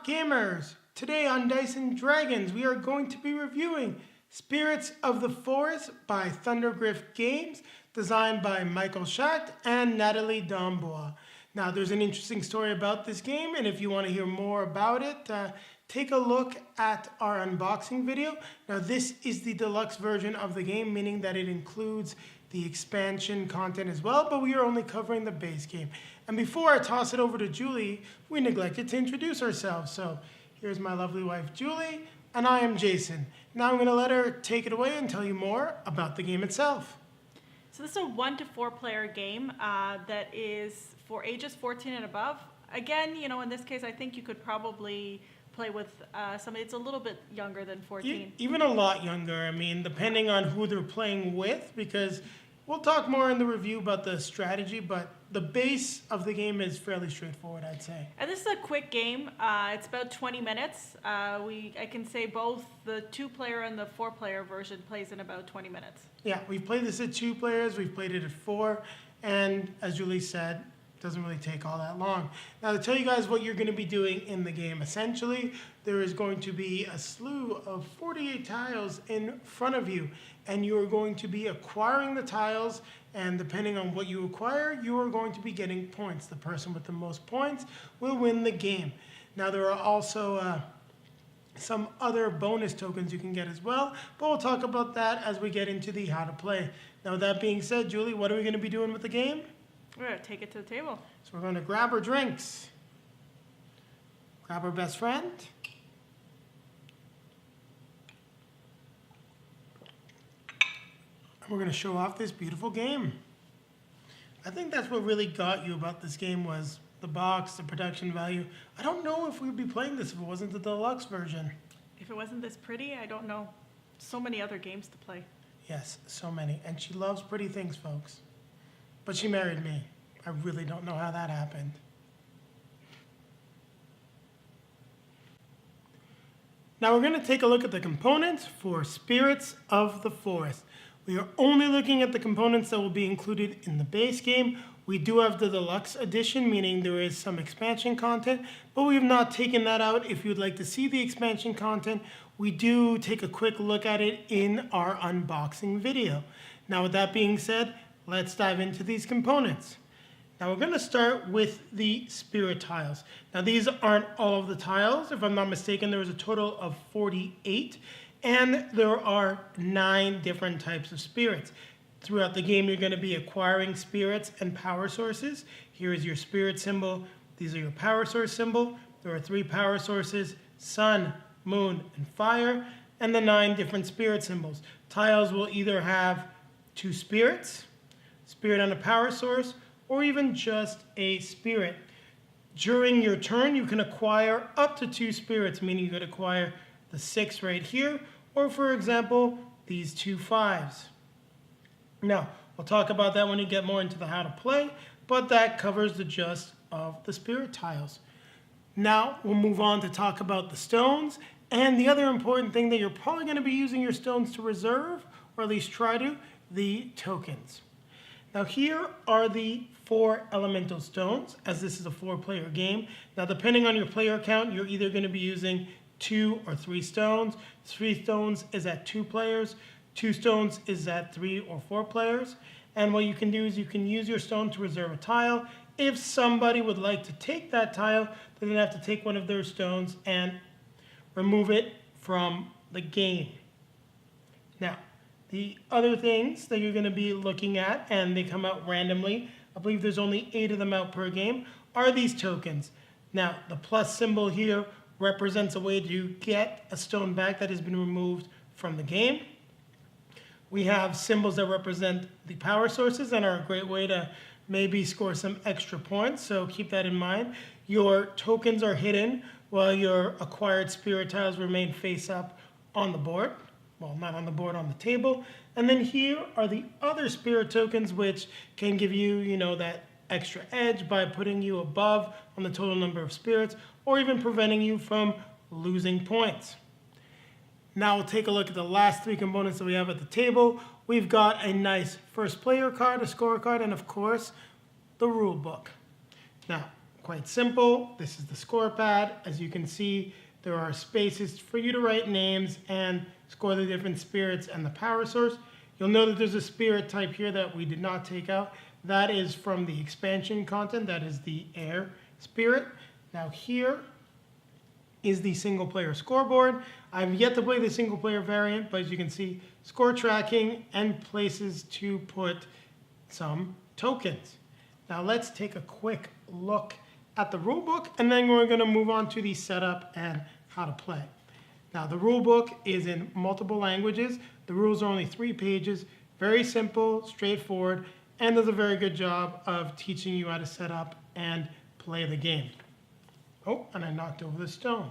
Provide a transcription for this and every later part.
Rock Gamers! Today on Dice and Dragons, we are going to be reviewing Spirits of the Forest by Thundergryph Games, designed by Michael Schacht and Natalie Dombois. Now, there's an interesting story about this game, and if you want to hear more about it, take a look at our unboxing video. Now, this is the deluxe version of the game, meaning that it includes the expansion content as well, but we are only covering the base game. And before I toss it over to Julie, we neglected to introduce ourselves. So here's my lovely wife, Julie, and I am Jason. Now I'm going to let her take it away and tell you more about the game itself. So this is a 1 to 4 player game that is for ages 14 and above. Again, you know, in this case, I think you could probably play with somebody that's a little bit younger than 14. Even a lot younger, I mean, depending on who they're playing with, because we'll talk more in the review about the strategy, but the base of the game is fairly straightforward, I'd say. And this is a quick game. It's about 20 minutes. I can say both the 2-player and the 4-player version plays in about 20 minutes. Yeah, we've played this at 2 players, we've played it at 4, and as Julie said, it doesn't really take all that long. Now, to tell you guys what you're going to be doing in the game, essentially, there is going to be a slew of 48 tiles in front of you, and you are going to be acquiring the tiles, and depending on what you acquire, you are going to be getting points. The person with the most points will win the game. Now, there are also some other bonus tokens you can get as well, but we'll talk about that as we get into the how to play. Now, with that being said, Julie, what are we going to be doing with the game? We're going to take it to the table. So we're going to grab our drinks, grab our best friend, and we're going to show off this beautiful game. I think that's what really got you about this game was the box, the production value. I don't know if we would be playing this if it wasn't the deluxe version. If it wasn't this pretty, I don't know. So many other games to play. Yes, so many. And she loves pretty things, folks. But she married me. I really don't know how that happened. Now we're going to take a look at the components for Spirits of the Forest. We are only looking at the components that will be included in the base game. We do have the deluxe edition, meaning there is some expansion content, but we have not taken that out. If you'd like to see the expansion content, we do take a quick look at it in our unboxing video. Now, with that being said, let's dive into these components. Now we're going to start with the spirit tiles. Now these aren't all of the tiles. If I'm not mistaken, there is a total of 48, and there are 9 different types of spirits. Throughout the game, you're going to be acquiring spirits and power sources. Here is your spirit symbol. These are your power source symbol. There are 3 power sources: sun, moon, and fire, and the 9 different spirit symbols. Tiles will either have 2 spirits, spirit and a power source, or even just a spirit. During your turn, you can acquire up to 2 spirits, meaning you could acquire the 6 right here, or for example, these 2 5s. Now, we'll talk about that when we get more into the how to play, but that covers the gist of the spirit tiles. Now, we'll move on to talk about the stones, and the other important thing that you're probably going to be using your stones to reserve, or at least try to, the tokens. Now here are the 4 elemental stones, as this is a 4-player game. Now depending on your player count, you're either going to be using 2 or 3 stones. 3 stones is at 2 players. 2 stones is at 3 or 4 players. And what you can do is you can use your stone to reserve a tile. If somebody would like to take that tile, then they have to take one of their stones and remove it from the game. Now, the other things that you're going to be looking at, and they come out randomly, I believe there's only 8 of them out per game, are these tokens. Now, the plus symbol here represents a way to get a stone back that has been removed from the game. We have symbols that represent the power sources and are a great way to maybe score some extra points, so keep that in mind. Your tokens are hidden while your acquired spirit tiles remain face up on the board. Well, not on the board, on the table. And then here are the other spirit tokens, which can give you, you know, that extra edge by putting you above on the total number of spirits, or even preventing you from losing points. Now we'll take a look at the last 3 components that we have at the table. We've got a nice first player card, a scorecard, and of course, the rule book. Now, of quite simple. This is the score pad. As you can see, there are spaces for you to write names and score the different spirits and the power source. You'll know that there's a spirit type here that we did not take out. That is from the expansion content. That is the air spirit. Now here is the single player scoreboard. I've yet to play the single player variant, but as you can see, score tracking and places to put some tokens. Now let's take a quick look at the rulebook, and then we're going to move on to the setup and how to play. Now the rulebook is in multiple languages. The rules are only 3 pages, very simple, straightforward, and does a very good job of teaching you how to set up and play the game. Oh, and I knocked over the stone.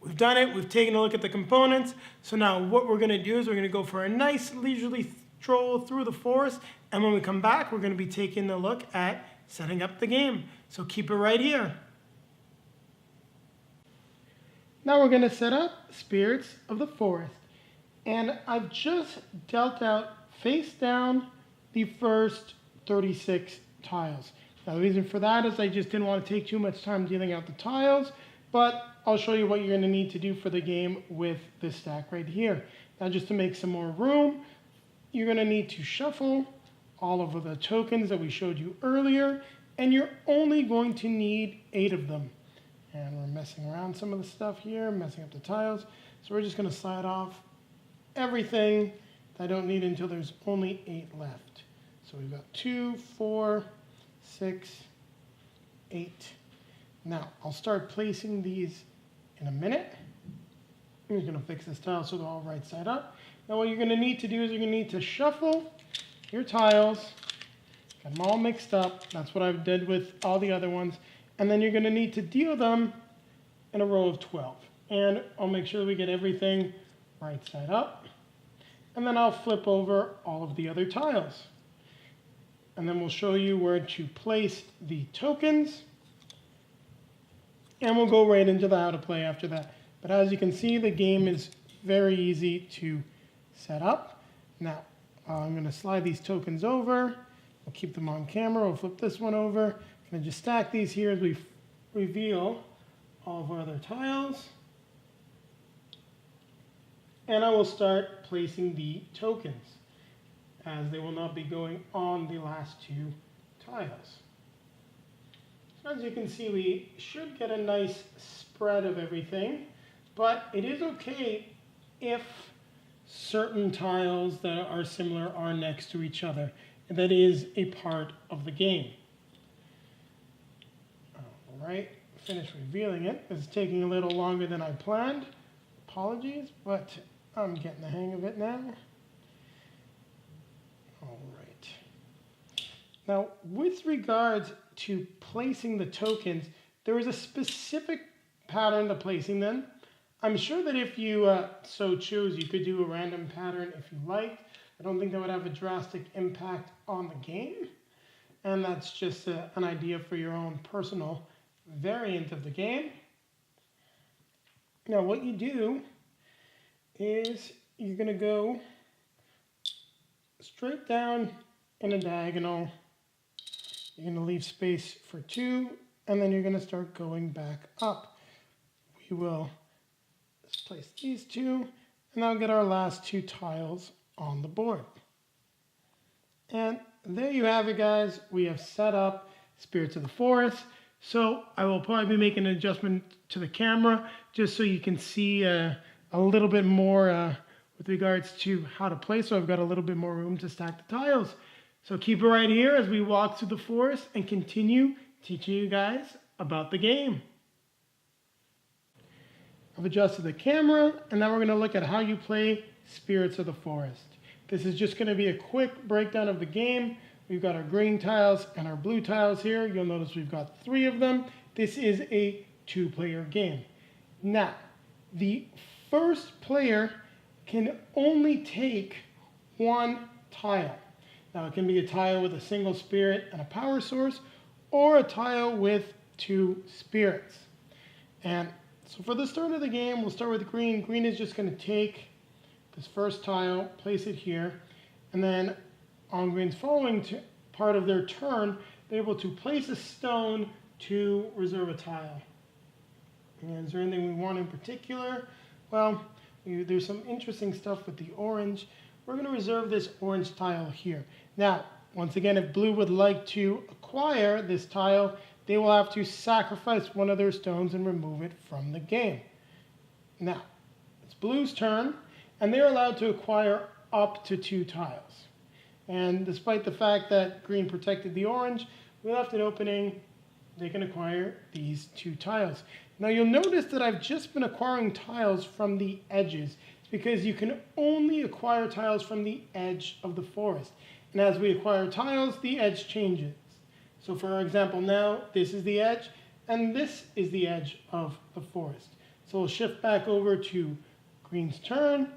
We've done it. We've taken a look at the components. So now what we're going to do is we're going to go for a nice leisurely stroll through the forest. And when we come back, we're going to be taking a look at setting up the game. So keep it right here. Now we're going to set up Spirits of the Forest. And I've just dealt out face down the first 36 tiles. Now the reason for that is I just didn't want to take too much time dealing out the tiles, but I'll show you what you're going to need to do for the game with this stack right here. Now just to make some more room, you're going to need to shuffle all of the tokens that we showed you earlier, and you're only going to need 8 of them. And we're messing around some of the stuff here, messing up the tiles. So we're just going to slide off everything that I don't need until there's only 8 left. So we've got 2, 4, 6, 8. Now, I'll start placing these in a minute. I'm just going to fix this tile so they're all right side up. Now, what you're going to need to do is you're going to need to shuffle your tiles, get them all mixed up. That's what I've did with all the other ones. And then you're going to need to deal them in a row of 12. And I'll make sure we get everything right side up. And then I'll flip over all of the other tiles. And then we'll show you where to place the tokens. And we'll go right into the how to play after that. But as you can see, the game is very easy to set up. Now, I'm going to slide these tokens over. We'll keep them on camera. We'll flip this one over. I'm going to just stack these here as we reveal all of our other tiles. And I will start placing the tokens, as they will not be going on the last 2 tiles. So as you can see, we should get a nice spread of everything, but it is okay if certain tiles that are similar are next to each other. And that is a part of the game. All right, finished revealing it. It's taking a little longer than I planned. Apologies, but I'm getting the hang of it now. All right. Now, with regards to placing the tokens, there is a specific pattern to placing them. I'm sure that if you so choose, you could do a random pattern if you liked. I don't think that would have a drastic impact on the game. And that's just an idea for your own personal variant of the game. Now, what you do is you're going to go straight down in a diagonal. You're going to leave space for 2, and then you're going to start going back up. We will just place these 2, and I'll get our last 2 tiles on the board. And there you have it, guys. We have set up Spirits of the Forest. So I will probably be making an adjustment to the camera just so you can see a little bit more with regards to how to play. So I've got a little bit more room to stack the tiles. So keep it right here as we walk through the forest and continue teaching you guys about the game. I've adjusted the camera, and now we're going to look at how you play Spirits of the Forest. This is just going to be a quick breakdown of the game. We've got our green tiles and our blue tiles here. You'll notice we've got 3 of them. This is a 2-player game. Now, the first player can only take 1 tile. Now, it can be a tile with a single spirit and a power source, or a tile with 2 spirits. And so for the start of the game, we'll start with green. Green is just going to take this first tile, place it here, and then on green's following part of their turn, they're able to place a stone to reserve a tile. And is there anything we want in particular? Well, there's some interesting stuff with the orange. We're going to reserve this orange tile here. Now, once again, if blue would like to acquire this tile, they will have to sacrifice one of their stones and remove it from the game. Now, it's blue's turn, and they're allowed to acquire up to 2 tiles. And despite the fact that green protected the orange, we left an opening. They can acquire these 2 tiles. Now you'll notice that I've just been acquiring tiles from the edges. It's because you can only acquire tiles from the edge of the forest. And as we acquire tiles, the edge changes. So for example, now this is the edge, and this is the edge of the forest. So we'll shift back over to green's turn,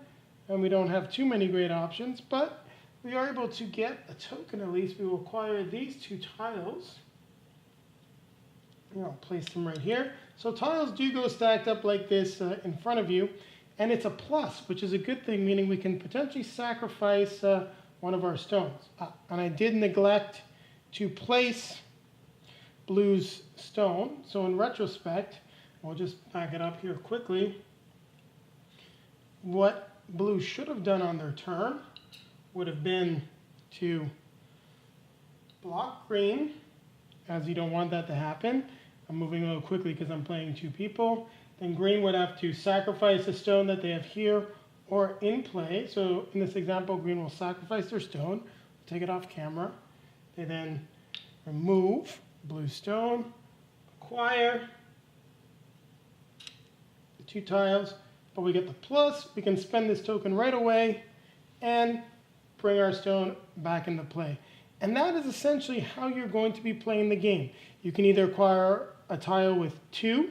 and we don't have too many great options, but we are able to get a token at least. We will acquire these 2 tiles. I'll place them right here. So tiles do go stacked up like this in front of you, and it's a plus, which is a good thing, meaning we can potentially sacrifice one of our stones. And I did neglect to place blue's stone, so in retrospect, I'll just back it up here quickly. What blue should have done on their turn would have been to block green, as you don't want that to happen. I'm moving a little quickly because I'm playing 2 people. Then green would have to sacrifice a stone that they have here or in play. So in this example, green will sacrifice their stone, take it off camera. They then remove blue stone, acquire the 2 tiles, but we get the plus. We can spend this token right away and bring our stone back into play. And that is essentially how you're going to be playing the game. You can either acquire a tile with 2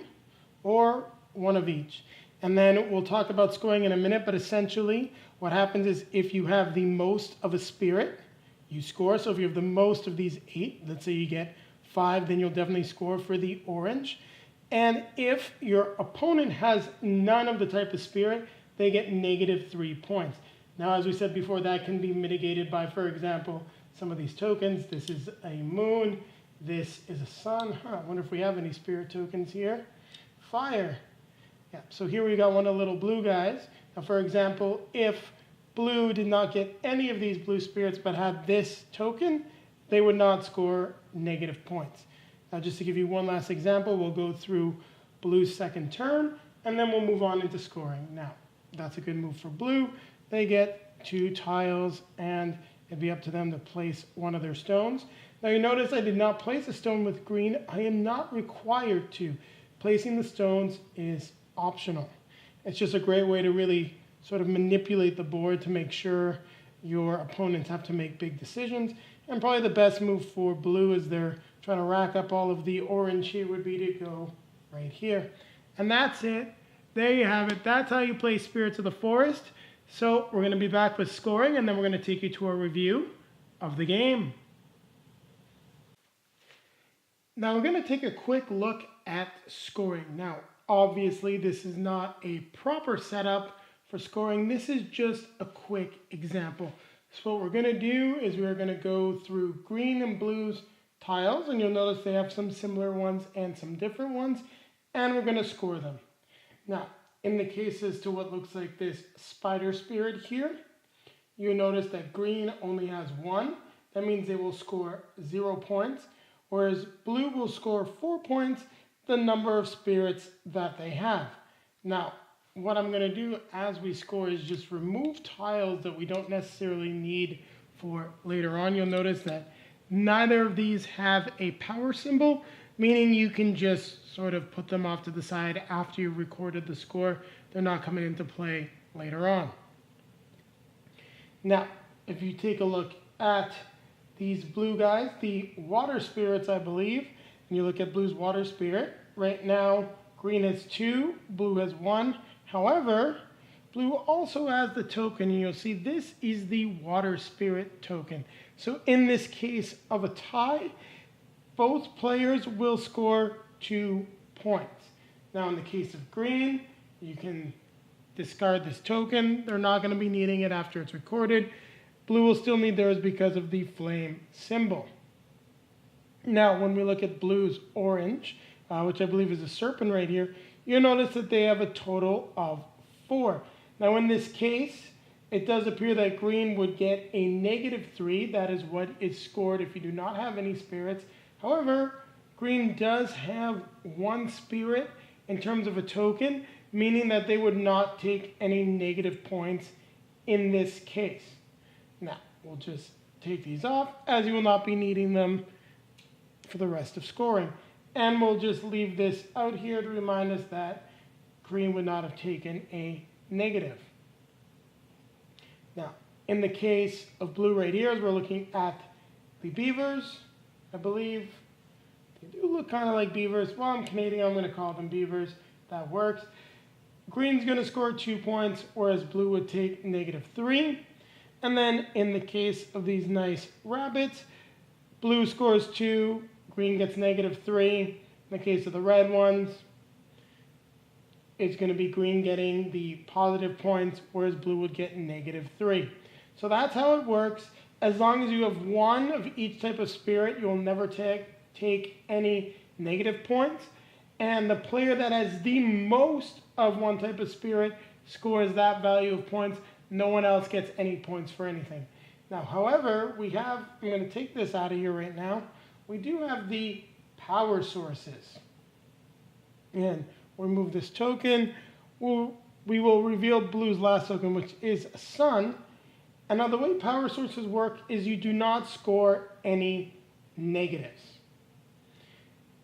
or 1 of each. And then we'll talk about scoring in a minute, but essentially what happens is if you have the most of a spirit, you score. So if you have the most of these 8, let's say you get 5, then you'll definitely score for the orange. And if your opponent has none of the type of spirit, they get -3 points. Now, as we said before, that can be mitigated by, for example, some of these tokens. This is a moon. This is a sun. I wonder if we have any spirit tokens here. Fire. Yeah, so here we got one of the little blue guys. Now, for example, if blue did not get any of these blue spirits but had this token, they would not score negative points. Now, just to give you one last example, we'll go through blue's second turn, and then we'll move on into scoring. Now, that's a good move for blue. They get 2 tiles, and it'd be up to them to place one of their stones. Now, you notice I did not place a stone with green. I am not required to. Placing the stones is optional. It's just a great way to really sort of manipulate the board to make sure your opponents have to make big decisions. And probably the best move for blue as they're trying to rack up all of the orange here would be to go right here. And that's it. There you have it. That's how you play Spirits of the Forest. So we're going to be back with scoring, and then we're going to take you to a review of the game. Now we're going to take a quick look at scoring. Now, obviously, this is not a proper setup for scoring. This is just a quick example. So what we're going to do is we're going to go through green and blue's tiles, and you'll notice they have some similar ones and some different ones, and we're going to score them. Now, in the cases to what looks like this spider spirit here, you notice that green only has 1. That means they will score 0 points, whereas blue will score 4 points, the number of spirits that they have. Now, what I'm going to do as we score is just remove tiles that we don't necessarily need for later on. You'll notice that neither of these have a power symbol, meaning you can just sort of put them off to the side after you've recorded the score. They're not coming into play later on. Now, if you take a look at these blue guys, the water spirits, I believe, and you look at blue's water spirit, right now green has 2, blue has 1. However, blue also has the token, and you'll see this is the water spirit token. So in this case of a tie, both players will score 2 points. Now in the case of green, you can discard this token. They're not going to be needing it after it's recorded. Blue will still need theirs because of the flame symbol. Now, when we look at blue's orange, which I believe is a serpent right here, you'll notice that they have a total of 4. Now, in this case, it does appear that green would get a -3. That is what is scored if you do not have any spirits. However, green does have 1 spirit in terms of a token, meaning that they would not take any negative points in this case. Now, we'll just take these off, as you will not be needing them for the rest of scoring. And we'll just leave this out here to remind us that green would not have taken a negative. Now, in the case of blue right here, as we're looking at the beavers, I believe they do look kind of like beavers. Well, I'm Canadian, I'm going to call them beavers. That works. Green's going to score 2 points, whereas blue would take -3. And then in the case of these nice rabbits, blue scores 2, green gets -3. In the case of the red ones, it's going to be green getting the positive points, whereas blue would get -3. So that's how it works. As long as you have 1 of each type of spirit, you'll never take any negative points. And the player that has the most of 1 type of spirit scores that value of points. No one else gets any points for anything. Now, however, I'm going to take this out of here right now. We do have the power sources. And we'll remove this token. We will reveal blue's last token, which is a sun. And now the way power sources work is you do not score any negatives.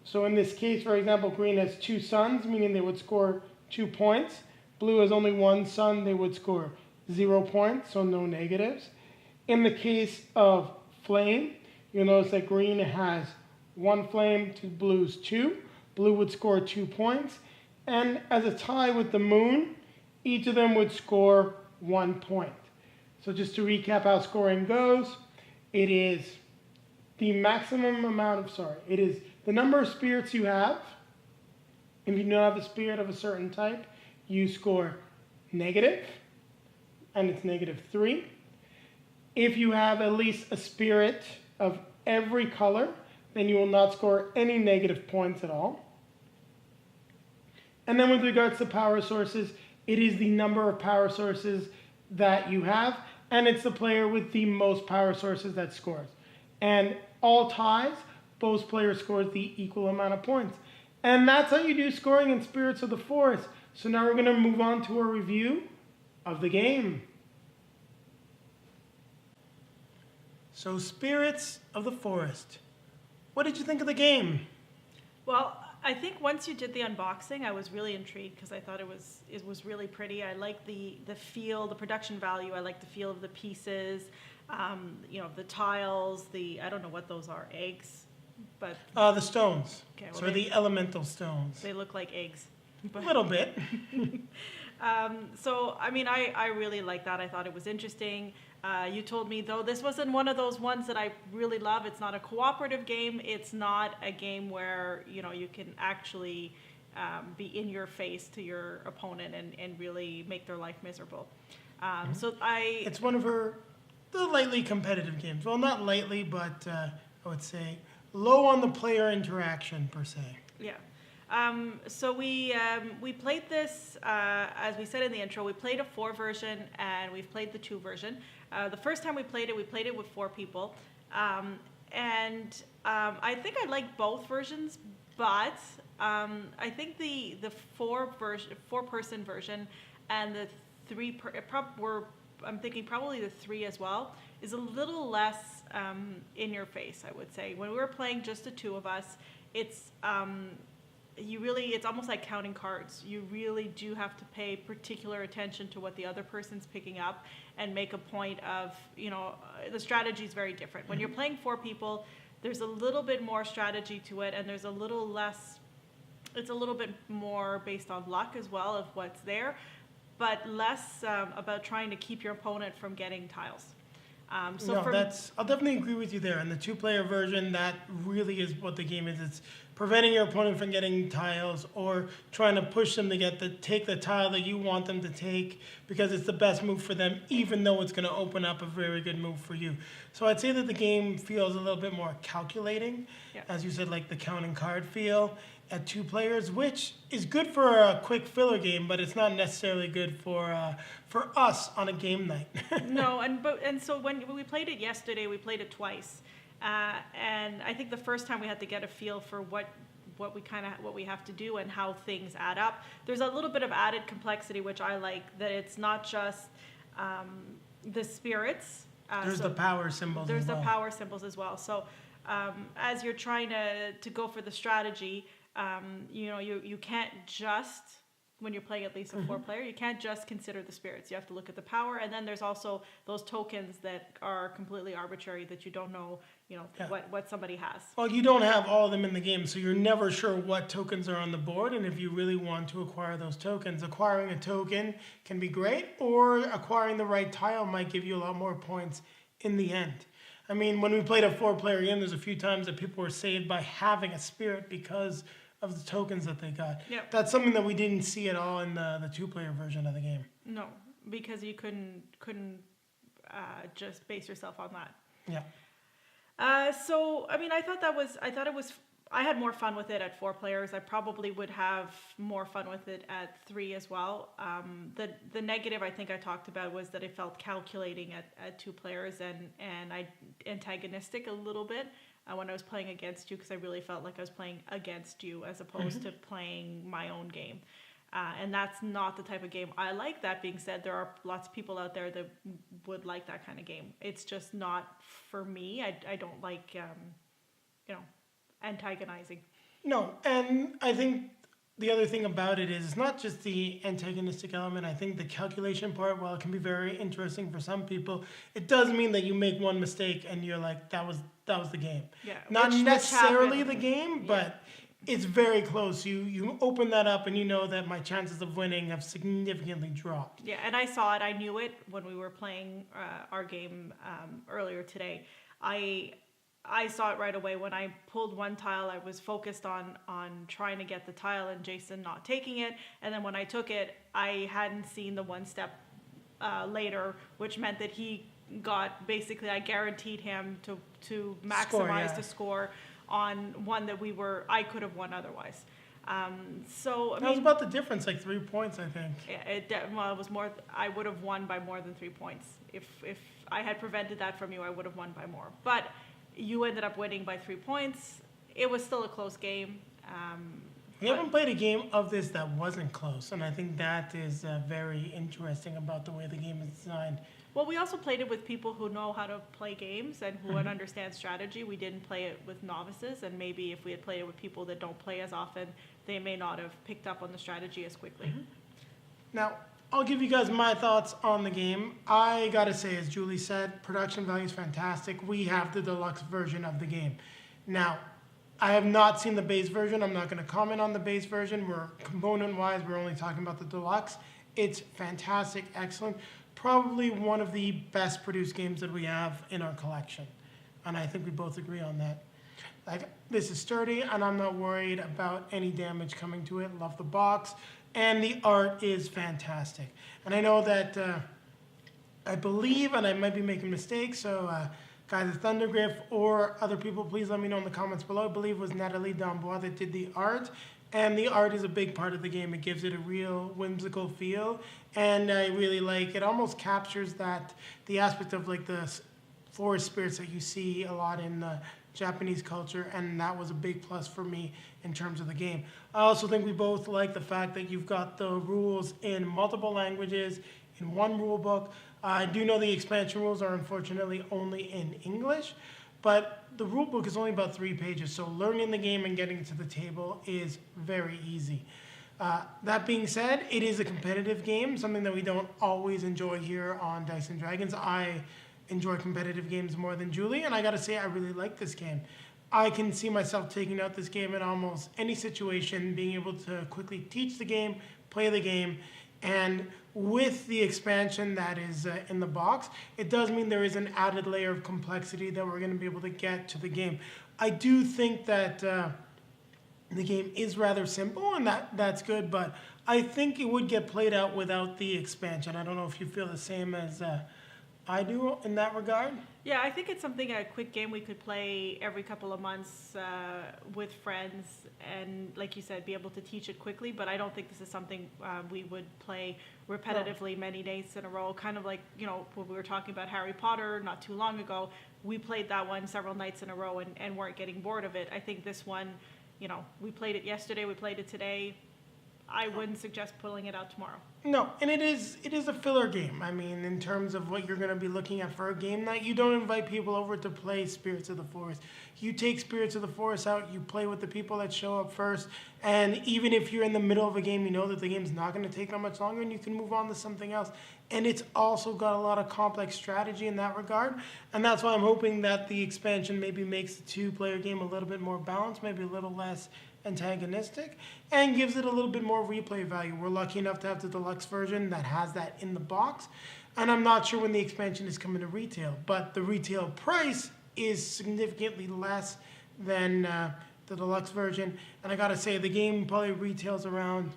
So in this case, for example, green has 2 suns, meaning they would score 2 points. Blue has only 1 sun, they would score 0 points, so no negatives. In the case of flame, you'll notice that green has 1 flame to blue's 2. Blue would score 2 points. And as a tie with the moon, each of them would score 1 point. So just to recap how scoring goes, it is the it is the number of spirits you have. If you don't have a spirit of a certain type, you score negative, and it's -3. If you have at least a spirit of every color, then you will not score any negative points at all. And then with regards to power sources, it is the number of power sources that you have, and it's the player with the most power sources that scores. And all ties, both players scores the equal amount of points. And that's how you do scoring in Spirits of the Forest. So now we're going to move on to a review of the game. So Spirits of the Forest. What did you think of the game? Well, I think once you did the unboxing, I was really intrigued because I thought it was really pretty. I like the feel, the production value. I like the feel of the pieces, the tiles, I don't know what those are, eggs, but The stones. Okay, So the elemental stones. they look like eggs. A little bit. So, I mean, I really like that. I thought it was interesting. You told me, though, this wasn't one of those ones that I really love. It's not a cooperative game. It's not a game where, you can actually be in your face to your opponent and really make their life miserable. It's one of the lightly competitive games. Well, not lightly, but I would say low on the player interaction, per se. Yeah. So we played this, as we said in the intro, we played a 4 version and we've played the 2 version. The first time we played it with 4 people. I think I like both versions, but I think the 4-person version and the 3, I'm thinking probably the 3 as well, is a little less in your face, I would say. When we were playing just the 2 of us, it's almost like counting cards. You really do have to pay particular attention to what the other person's picking up and make a point of, the strategy is very different. When you're playing 4 people, there's a little bit more strategy to it, and there's a little less, it's a little bit more based on luck as well of what's there, but less about trying to keep your opponent from getting tiles. So No, for I'll definitely agree with you there. And the two-player version, that really is what the game is. It's preventing your opponent from getting tiles or trying to push them to take the tile that you want them to take because it's the best move for them, even though it's going to open up a very good move for you. So I'd say that the game feels a little bit more calculating, Yeah. as you said, like the counting card feel at two players, which is good for a quick filler game, but it's not necessarily good for us on a game night. No, and so when we played it yesterday, we played it twice, and I think the first time we had to get a feel for what we have to do and how things add up. There's a little bit of added complexity, which I like, that it's not just the spirits. There's So the power symbols there's as the well. power symbols as well. So as you're trying to go for the strategy, you can't just, when you're playing at least a four-player, you can't just consider the spirits. You have to look at the power, and then there's also those tokens that are completely arbitrary that you don't know, Yeah. what somebody has. Well, you don't have all of them in the game, so you're never sure what tokens are on the board. And if you really want to acquire those tokens, acquiring a token can be great, or acquiring the right tile might give you a lot more points in the end. I mean, when we played a four-player game, there's a few times that people were saved by having a spirit because of the tokens that they got. Yep. That's something that we didn't see at all in the two-player version of the game. No, because you couldn't just base yourself on that. Yeah. So I mean, I had more fun with it at four players. I probably would have more fun with it at three as well. The negative I think I talked about was that it felt calculating at two players and antagonistic a little bit when I was playing against you, because I really felt like I was playing against you as opposed to playing my own game. And that's not the type of game I like. That being said, there are lots of people out there that would like that kind of game. It's just not for me. I don't like, antagonizing. No, and I think the other thing about it is it's not just the antagonistic element. I think the calculation part, while it can be very interesting for some people, it does mean that you make one mistake and you're like, that was the game. Yeah, Not which necessarily happened. the game, but it's very close. You open that up and you know that my chances of winning have significantly dropped. Yeah, and I saw it. I knew it when we were playing our game earlier today. I saw it right away. When I pulled one tile, I was focused on trying to get the tile and Jason not taking it. And then when I took it, I hadn't seen the one step later, which meant that he got, basically, I guaranteed him to maximize the score on one that I could have won otherwise. So I That was mean, about the difference, like 3 points, I think. it was more. I would have won by more than 3 points if I had prevented that from you. I would have won by more. But you ended up winning by 3 points. It was still a close game. We haven't played a game of this that wasn't close, and I think that is very interesting about the way the game is designed. Well, we also played it with people who know how to play games and who would understand strategy. We didn't play it with novices, and maybe if we had played it with people that don't play as often, they may not have picked up on the strategy as quickly. Now, I'll give you guys my thoughts on the game. I gotta say, as Julie said, production value is fantastic. We have the deluxe version of the game. Now, I have not seen the base version. I'm not gonna comment on the base version. Component-wise, we're only talking about the deluxe. It's fantastic, excellent. Probably one of the best produced games that we have in our collection. And I think we both agree on that. Like, this is sturdy, and I'm not worried about any damage coming to it. Love the box. And the art is fantastic. And I know that I believe, and I might be making mistakes, so guys at Thundergryph or other people, please let me know in the comments below. I believe it was Natalie Dombois that did the art. And the art is a big part of the game. It gives it a real whimsical feel. And I really like it. Almost captures the aspect of like the forest spirits that you see a lot in Japanese culture, and that was a big plus for me in terms of the game. I also think we both like the fact that you've got the rules in multiple languages in one rule book. I do know the expansion rules are unfortunately only in English, but the rule book is only about 3 pages, so learning the game and getting to the table is very easy. That being said, it is a competitive game, something that we don't always enjoy here on Dice and Dragons. I enjoy competitive games more than Julie, and I gotta say I really like this game. I can see myself taking out this game in almost any situation, being able to quickly teach the game, play the game, and with the expansion that is in the box, it does mean there is an added layer of complexity that we're going to be able to get to the game. I do think that the game is rather simple, and that's good, but I think it would get played out without the expansion. I don't know if you feel the same as I do in that regard. Yeah, I think it's something, a quick game we could play every couple of months with friends and, like you said, be able to teach it quickly. But I don't think this is something we would play repetitively many days in a row. Kind of like, when we were talking about Harry Potter not too long ago, we played that one several nights in a row and weren't getting bored of it. I think this one, we played it yesterday, we played it today. I wouldn't suggest pulling it out tomorrow. No, and it is a filler game. I mean, in terms of what you're going to be looking at for a game night, you don't invite people over to play Spirits of the Forest. You take Spirits of the Forest out, you play with the people that show up first, and even if you're in the middle of a game, you know that the game's not going to take that much longer, and you can move on to something else. And it's also got a lot of complex strategy in that regard, and that's why I'm hoping that the expansion maybe makes the two-player game a little bit more balanced, maybe a little less antagonistic, and gives it a little bit more replay value. We're lucky enough to have the deluxe version that has that in the box, and I'm not sure when the expansion is coming to retail, but the retail price is significantly less than the deluxe version. And I gotta say, the game probably retails around,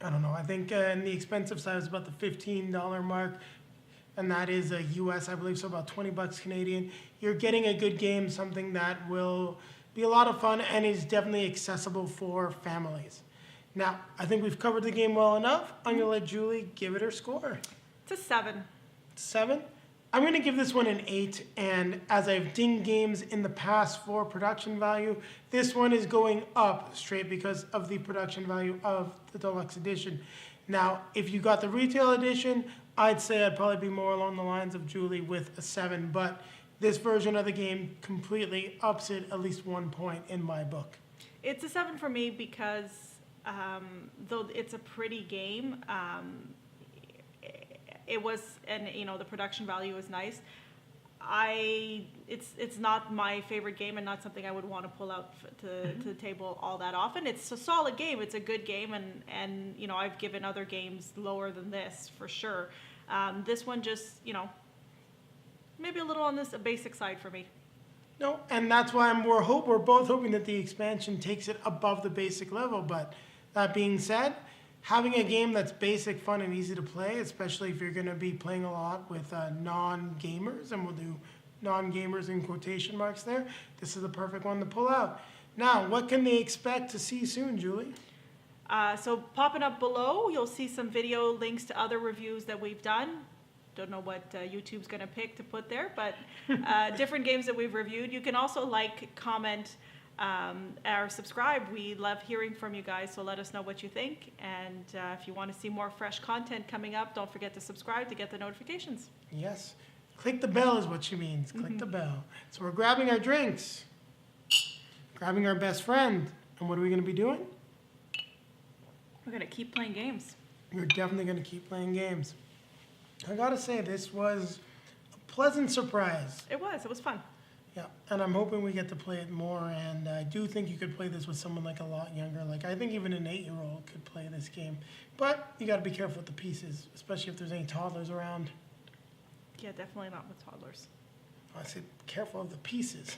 I don't know, I think in the expensive side is about the $15 mark, and that is a US, I believe, so about 20 bucks Canadian. You're getting a good game, something that will be a lot of fun and is definitely accessible for families. Now, I think we've covered the game well enough. I'm gonna let Julie give it her score. It's a 7. 7? I'm gonna give this one an 8, and as I've dinged games in the past for production value, this one is going up straight because of the production value of the deluxe edition. Now, if you got the retail edition, I'd say I'd probably be more along the lines of Julie with a 7, but this version of the game completely ups it at least 1 point in my book. It's a 7 for me because though it's a pretty game, it was, and the production value is nice. It's not my favorite game and not something I would want to pull out to the table all that often. It's a solid game. It's a good game, and I've given other games lower than this for sure. This one just maybe a little on this basic side for me. No, and that's why we're both hoping that the expansion takes it above the basic level. But that being said, having a game that's basic, fun, and easy to play, especially if you're going to be playing a lot with non-gamers, and we'll do non-gamers in quotation marks there, this is the perfect one to pull out. Now, what can they expect to see soon, Julie? So popping up below, you'll see some video links to other reviews that we've done. Don't know what YouTube's going to pick to put there, but different games that we've reviewed. You can also like, comment, or subscribe. We love hearing from you guys, so let us know what you think. And if you want to see more fresh content coming up, don't forget to subscribe to get the notifications. Yes. Click the bell is what she means. Click the bell. So we're grabbing our drinks, grabbing our best friend. And what are we going to be doing? We're going to keep playing games. We're definitely going to keep playing games. I gotta say, this was a pleasant surprise. It was fun. Yeah, and I'm hoping we get to play it more, and I do think you could play this with someone like a lot younger. Like, I think even an 8-year-old could play this game. But you gotta be careful with the pieces, especially if there's any toddlers around. Yeah, definitely not with toddlers. I said careful of the pieces.